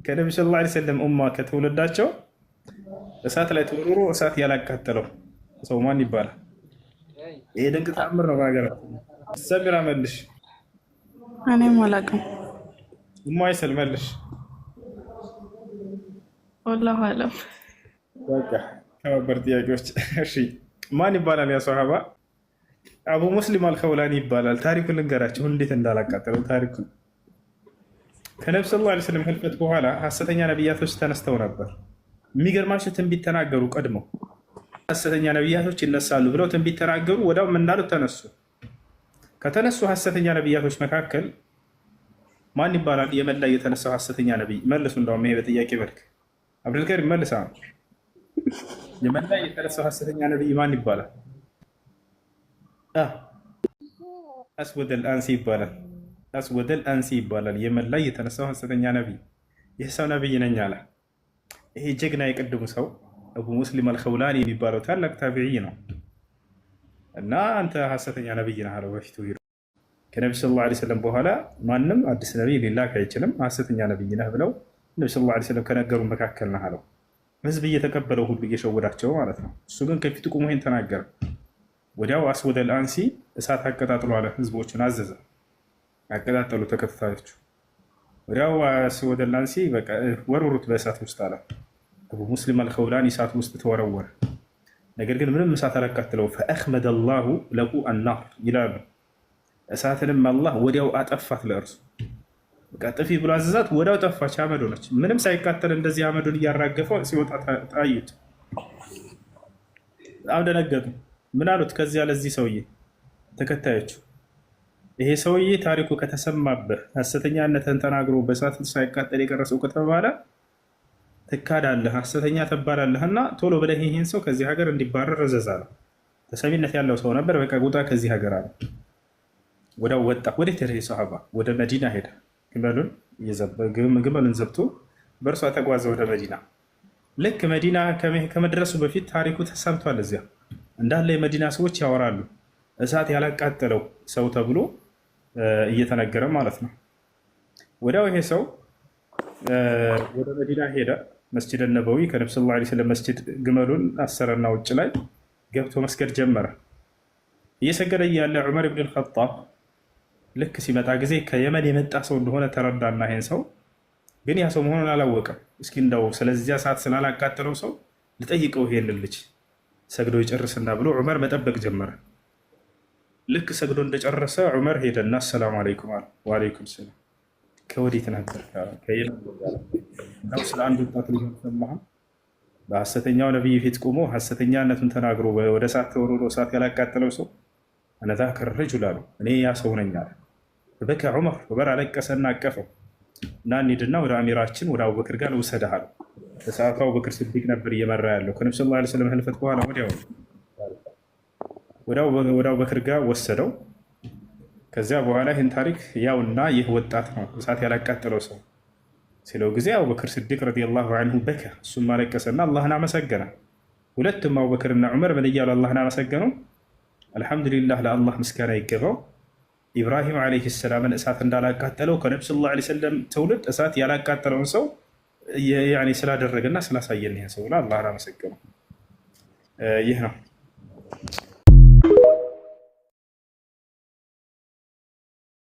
ከነቢ ሰለላሁ ዐለይሂ ወሰለም ኡማ ከተወለዳቸው እሳት ላይ ተወርውሮ እሳት ያላቃጠለው ሰው ማን ይባላል? ይሄ ድንቅ ተአምር ነው በሀገራችን። ሰሚራ መልሽ። እኔም አላውቅም። ኡሙ አይሰል መልሽ። ወላሂ አለም። በቃ ከባበር ጥያቄዎች። እሺ ማን ይባላል? ያ ሷሃባ አቡ ሙስሊም አልኸውላኒ ይባላል። ታሪኩን ልንገራችሁ እንዴት እንዳላቃጠለው ታሪኩን። ከነቢ ሰለላሁ ዐለይሂ ወሰለም ህልፈት በኋላ ሐሰተኛ ነቢያቶች ተነስተው ነበር። የሚገርማችሁ ትንቢት ተናገሩ። ቀድመው ሐሰተኛ ነቢያቶች ይነሳሉ ብለው ትንቢት ተናገሩ። ወዲያው ምን እንዳሉት ተነሱ። ከተነሱ ሐሰተኛ ነቢያቶች መካከል ማን ይባላል? የመን ላይ የተነሳው ሐሰተኛ ነቢይ መልሱ። እንደውም ይሄ በጥያቄ መልክ አብዱልከሪም መልሳ። የመን ላይ የተነሳው ሐሰተኛ ነቢይ ማን ይባላል? አስወደል አንሲ ይባላል። አስወደል አንሲ ይባላል። የመን ላይ የተነሳው ሐሰተኛ ነቢይ። ይህ ሰው ነቢይ ነኝ አለ። ይሄ ጀግና የቀድሙ ሰው አቡ ሙስሊም አልኸውላኒ የሚባለው ታላቅ ታቢዒ ነው። እና አንተ ሐሰተኛ ነቢይ ነህ አለው። በፊቱ ከነቢ ሰለላሁ ዐለይሂ ወሰለም በኋላ ማንም አዲስ ነቢይ ሊላክ አይችልም፣ ሐሰተኛ ነቢይ ነህ ብለው ነቢ ሰለላሁ ዐለይሂ ወሰለም ከነገሩ መካከል ነህ አለው። ህዝብ እየተቀበለው ሁሉ እየሸወዳቸው ማለት ነው። እሱ ግን ከፊቱ ቁሞ ይሄን ተናገረ። ወዲያው አስወደል አንሲ እሳት አቀጣጥሎ አለ። ህዝቦችን አዘዘ፣ አቀጣጠሉ ተከታዮቹ። ወዲያው አስወደል አንሲ በቃ ወርውሩት በእሳት ውስጥ አለ። አቡ ሙስሊም አልኸውላኒ እሳት ውስጥ ተወረወረ። ነገር ግን ምንም እሳት አላቃጥለው። ፈአኽመደ አላሁ ለሁ አናር ይላሉ። እሳትንም አላህ ወዲያው አጠፋት ለእርሱ። በቃ ጥፊ ብሎ አዘዛት፣ ወዲያው ጠፋች፣ አመድ ሆነች። ምንም ሳይቃጠል እንደዚህ አመዱን እያራገፈው ሲወጣ ታዩት። በጣም ደነገጡ። ምን አሉት? ከዚያ ለዚህ ሰውዬ ተከታዮቹ ይሄ ሰውዬ ታሪኩ ከተሰማበት ሐሰተኛነትን ተናግሮ በእሳት ሳይቃጠል የቀረሰው ከተባለ ትካዳለህ፣ ሐሰተኛ ትባላለህ እና ቶሎ ብለህ ይህን ሰው ከዚህ ሀገር እንዲባረር እዘዝ አለ። ተሰሚነት ያለው ሰው ነበር። በቃ ውጣ ከዚህ ሀገር አለ። ወዲያው ወጣ። ወዴት ሄደ? ሰሃባ ወደ መዲና ሄደ። ግመሉን ዘብቶ በእርሷ ተጓዘ ወደ መዲና። ልክ መዲና ከመድረሱ በፊት ታሪኩ ተሰምቷል። እዚያ እንዳለ የመዲና ሰዎች ያወራሉ። እሳት ያላቃጠለው ሰው ተብሎ እየተነገረ ማለት ነው። ወዲያው ይሄ ሰው ወደ መዲና ሄደ። መስጂድ ነበዊ ከነብዩ ሰለላሁ ዐለይሂ ወሰለም መስጂድ ግመሉን አሰረና ውጭ ላይ ገብቶ መስገድ ጀመረ። እየሰገደ እያለ ዑመር ብን አልኸጣብ ልክ ሲመጣ ጊዜ ከየመን የመጣ ሰው እንደሆነ ተረዳና ይሄን ሰው ግን ያ ሰው መሆኑን አላወቀም። እስኪ እንደው ስለዚያ ሰዓት ስላላቃጠለው ሰው ልጠይቀው ይሄንን ልጅ ሰግዶ ይጨርስና ብሎ ዑመር መጠበቅ ጀመረ። ልክ ሰግዶ እንደጨረሰ ዑመር ሄደና አሰላሙ አለይኩም አለ። ወአለይኩም ሰላም። ከወዴት ነበር? ስለ አንድ ወጣት ልጅ ሰማህ? በሐሰተኛው ነቢይ ፊት ቆሞ ሐሰተኛነቱን ተናግሮ ወደ እሳት ተወርውሮ እሳት ያላቃጠለው ሰው አነ ዛከ ረጁል አሉ። እኔ ያ ሰው ነኝ አለ። በበከ ዑመር አለቀሰና አቀፈው እና እንሂድና ወደ አሚራችን ወደ አቡበክር ጋር ልውሰድህ አለው። በሰዓቱ አቡበክር ስዲቅ ነበር እየመራ ያለው ከነብዩ ሰለላሁ ዐለይሂ ወሰለም ህልፈት በኋላ ወደ አቡበክር ጋር ወሰደው። ከዚያ በኋላ ይህን ታሪክ ያውና ይህ ወጣት ነው እሳት ያላቃጠለው ሰው ሲለው ጊዜ አቡበክር ስዲቅ ረዲየላሁ ዐንሁ በከ፣ እሱም አለቀሰና አላህን አመሰገነ። ሁለቱም አቡበክርና ዑመር ምን እያሉ አላህን አመሰገኑ? አልሐምዱሊላህ ለአላህ ምስጋና ይገባው፣ ኢብራሂም ዓለይሂ ሰላምን እሳት እንዳላቃጠለው ከነብዩ ሰለላሁ ዐለይሂ ወሰለም ትውልድ እሳት ያላቃጠለውን ሰው ስላደረገና ስላሳየን ይህ ሰው አላህን አመሰገኑ። ይህ ነው።